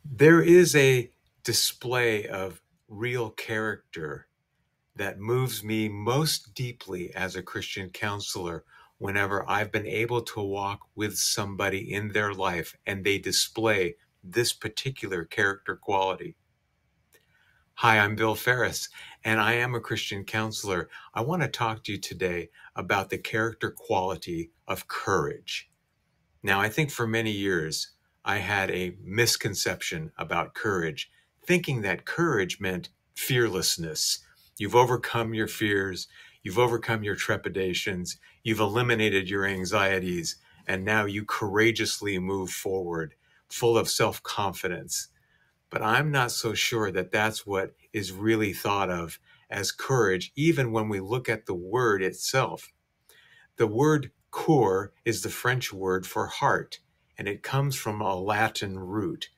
There is a display of real character that moves me most deeply as a Christian counselor whenever I've been able to walk with somebody in their life and they display this particular character quality. Hi, I'm Bill Faris, and I am a Christian counselor. I want to talk to you today about the character quality of courage. Now, I think for many years, I had a misconception about courage, thinking that courage meant fearlessness. You've overcome your fears, you've overcome your trepidations, you've eliminated your anxieties, and now you courageously move forward, full of self-confidence. But I'm not so sure that that's what is really thought of as courage, even when we look at the word itself. The word cor is the French word for heart, and it comes from a Latin root.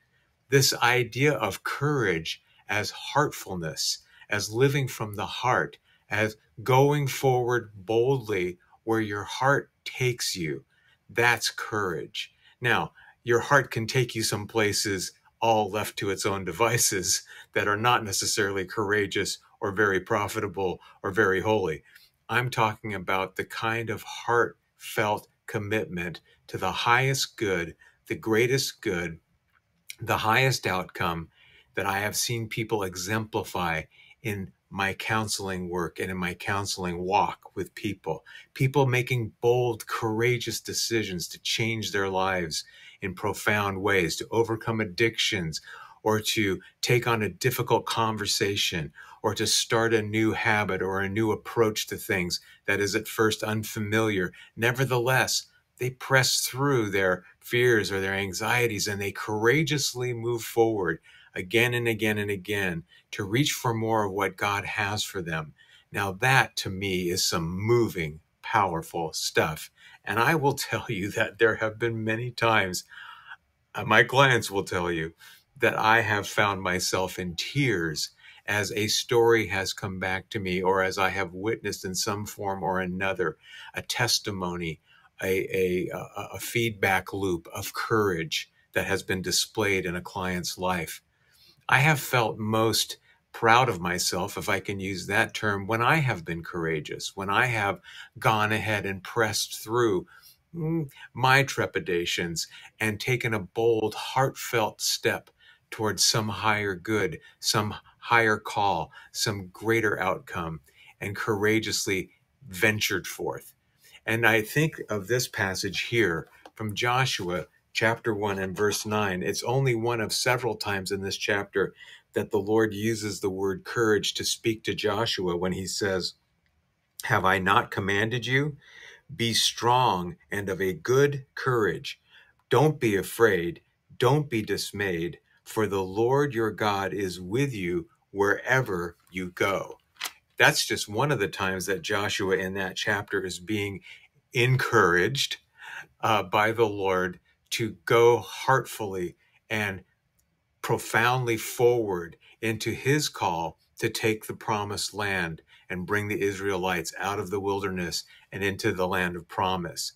This idea of courage as heartfulness, as living from the heart, as going forward boldly where your heart takes you, that's courage. Now, your heart can take you some places all left to its own devices that are not necessarily courageous or very profitable or very holy. I'm talking about the kind of heartfelt commitment to the highest good, the greatest good, the highest outcome that I have seen people exemplify in my counseling work and in my counseling walk with people. People making bold, courageous decisions to change their lives in profound ways, to overcome addictions, or to take on a difficult conversation, or to start a new habit or a new approach to things that is at first unfamiliar. Nevertheless, they press through their fears or their anxieties and they courageously move forward again and again and again to reach for more of what God has for them. Now that to me is some moving, powerful stuff. And I will tell you that there have been many times, my clients will tell you, that I have found myself in tears as a story has come back to me, or as I have witnessed in some form or another, a testimony, a feedback loop of courage that has been displayed in a client's life. I have felt most proud of myself, if I can use that term, when I have been courageous, when I have gone ahead and pressed through my trepidations and taken a bold, heartfelt step towards some higher good, some higher call, some greater outcome, and courageously ventured forth. And I think of this passage here from Joshua chapter 1 and verse 9. It's only one of several times in this chapter that the Lord uses the word courage to speak to Joshua when he says, "Have I not commanded you? Be strong and of a good courage. Don't be afraid. Don't be dismayed, for the Lord your God is with you wherever you go." That's just one of the times that Joshua in that chapter is being encouraged by the Lord to go heartfully and profoundly forward into his call to take the promised land and bring the Israelites out of the wilderness and into the land of promise.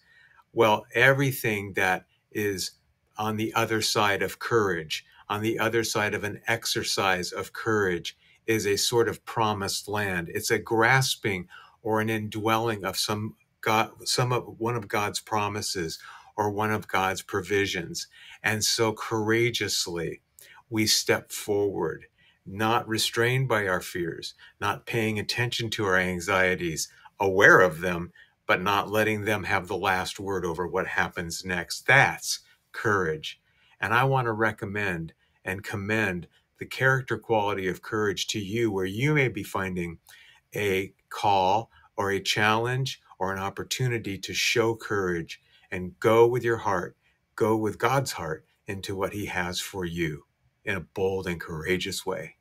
Well, everything that is on the other side of courage, on the other side of an exercise of courage, is a sort of promised land. It's a grasping or an indwelling of one of God's promises or one of God's provisions. And so courageously, we step forward, not restrained by our fears, not paying attention to our anxieties, aware of them, but not letting them have the last word over what happens next. That's courage. And I want to recommend and commend the character quality of courage to you, where you may be finding a call or a challenge or an opportunity to show courage and go with your heart, go with God's heart into what he has for you in a bold and courageous way.